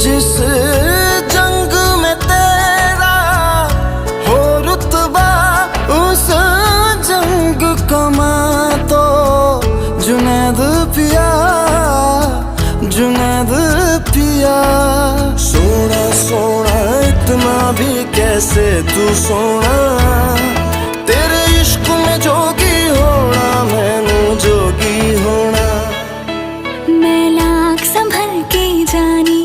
जिस जंग में तेरा हो रुतबा, उस जंग कमा तो जुनैद पिया, जुनैद पिया। सोना सोना इतना भी कैसे तू सोना, तेरे इश्क में जोगी होना, मैनू जोगी होना। मैं लाख संभल के जानी,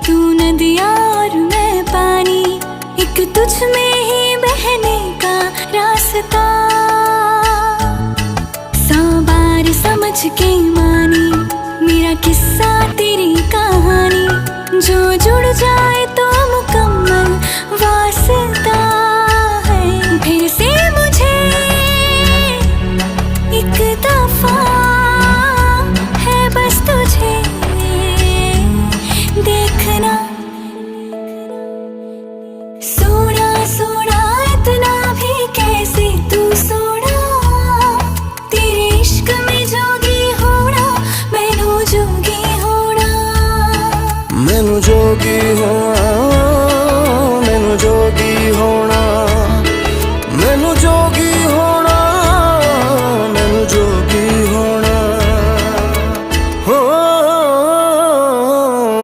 तू नदिया और मैं पानी, एक तुझ में ही बहने का रास्ता। 100 बार समझ के मानी मेरा किस्सा तेरी कहानी, जो जुड़ जाए तो मुकम्मल वास्ता है। फिर से मुझे एक दफा है बस तुझे देखना। सोना सोना इतना भी कैसे तू सोना, तेरे इश्क में जोगी होना, मैनू जोगी होना, मैनू जोगी होना,